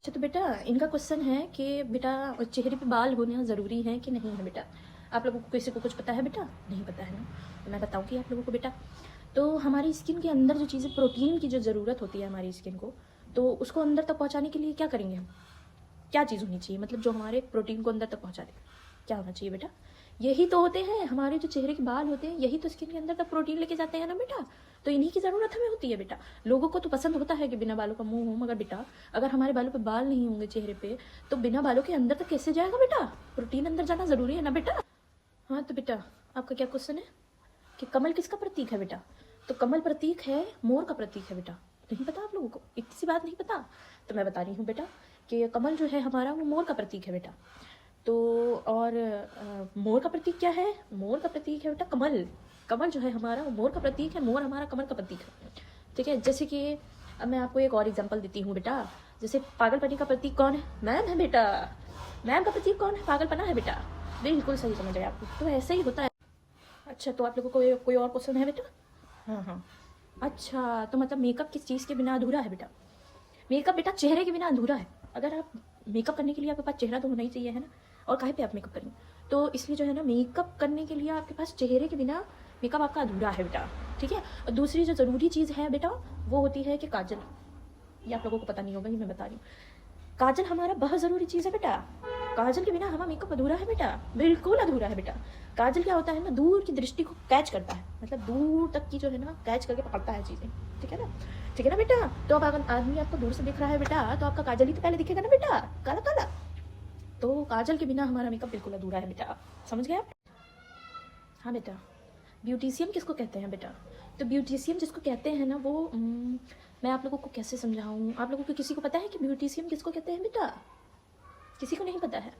अच्छा तो बेटा इनका क्वेश्चन है कि बेटा चेहरे पे बाल होना ज़रूरी है कि नहीं है बेटा। आप लोगों को किसी को कुछ पता है बेटा? नहीं पता है ना, तो मैं बताऊँगी आप लोगों को बेटा। तो हमारी स्किन के अंदर जो चीज़ें प्रोटीन की जो ज़रूरत होती है हमारी स्किन को, तो उसको अंदर तक पहुँचाने के लिए क्या करेंगे हम? क्या चीज़ होनी चाहिए, मतलब जो हमारे प्रोटीन को अंदर तक पहुँचा दे, क्या होना चाहिए बेटा? यही तो होते हैं हमारे जो चेहरे के बाल होते हैं, यही तो स्किन के अंदर तक प्रोटीन लेके जाते हैं ना बेटा। तो इन्हीं की ज़रूरत हमें होती है बेटा। लोगों को तो पसंद होता है कि बिना बालों का मुंह हो, मगर बेटा अगर हमारे बालों पे बाल नहीं होंगे चेहरे पे, तो बिना बालों के अंदर तक कैसे जाएगा बेटा? प्रोटीन अंदर जाना ज़रूरी है ना बेटा। हाँ तो बेटा आपका क्या क्वेश्चन है कि कमल किसका प्रतीक है बेटा? तो कमल प्रतीक है, मोर का प्रतीक है बेटा। नहीं पता आप लोगों को? इतनी सी बात नहीं पता? तो मैं बता रही हूँ बेटा कि कमल जो है हमारा वो मोर का प्रतीक है बेटा। तो और मोर का प्रतीक क्या है? मोर का प्रतीक है बेटा कमल। कमल जो है हमारा वो मोर का प्रतीक है, मोर हमारा कमल का प्रतीक है। ठीक है, जैसे कि अब मैं आपको एक और एग्जांपल देती हूँ बेटा। जैसे पागलपनी का प्रतीक कौन है? मैम है बेटा। मैम का प्रतीक कौन है? पागलपना है बेटा। बिल्कुल सही समझ रहे आपको, तो ऐसे ही होता है। अच्छा तो आप लोगों को कोई और क्वेश्चन है बेटा? हाँ हाँ। अच्छा तो मतलब मेकअप किस चीज़ के बिना अधूरा है बेटा? मेकअप बेटा चेहरे के बिना अधूरा है। अगर आप मेकअप करने के लिए आपके पास चेहरा तो होना ही चाहिए, है ना? और काहे पे आप मेकअप करेंगे? तो इसलिए जो है ना, मेकअप करने के लिए आपके पास चेहरे के बिना मेकअप आपका अधूरा है बेटा। ठीक है, और दूसरी जो ज़रूरी चीज़ है बेटा वो होती है कि काजल। ये आप लोगों को पता नहीं होगा, ये मैं बता रही हूँ। काजल हमारा बहुत ज़रूरी चीज़ है बेटा। काजल के बिना हमारा मेकअप अधूरा है बेटा, बिल्कुल अधूरा है बेटा। काजल क्या होता है ना, दूर की दृष्टि को कैच करता है, मतलब दूर तक की जो है ना कैच करके पकड़ता है चीज़ें। ठीक है ना? ठीक है ना बेटा? तो अब अगर आदमी आपको दूर से दिख रहा है बेटा, तो आपका काजल ही तो पहले दिखेगा ना बेटा, काला काला। तो काजल के बिना हमारा मेकअप बिल्कुल अधूरा है बेटा। समझ गए आप? हाँ बेटा। ब्यूटिशियन किसको कहते हैं बेटा? तो ब्यूटिशियन जिसको कहते हैं ना वो मैं आप लोगों को कैसे समझाऊँ? आप लोगों को किसी को पता है कि ब्यूटिशियन किसको कहते हैं बेटा? किसी को नहीं पता है?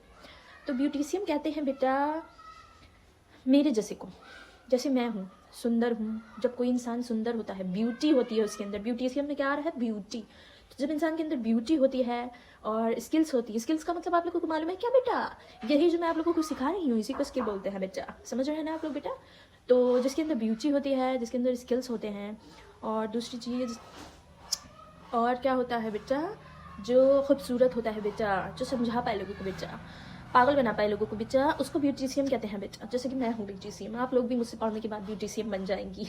तो ब्यूटिशियन कहते हैं बेटा मेरे जैसे को। जैसे मैं हूँ, सुंदर हूँ। जब कोई इंसान सुंदर होता है, ब्यूटी होती है उसके अंदर, ब्यूटिशियन में क्या आ रहा है? ब्यूटी। तो जब इंसान के अंदर ब्यूटी होती है और स्किल्स होती है, स्किल्स का मतलब आप लोगों को मालूम है क्या बेटा? यही जो मैं आप लोगों को सिखा रही हूँ, इसी को स्किल बोलते हैं बेटा। समझ रहे हैं ना आप लोग बेटा? तो जिसके अंदर ब्यूटी होती है, जिसके अंदर स्किल्स होते हैं, और दूसरी चीज़ और क्या होता है बेटा, जो खूबसूरत होता है बेटा, जो समझा पाए लोगों को बेटा, पागल बना पाए लोगों को बेटा, उसको ब्यूटिशियन कहते हैं बेटा। जैसे कि मैं हूँ ब्यूटिशियन, आप लोग भी मुझसे पढ़ने के बाद ब्यूटिशियन बन जाएंगी।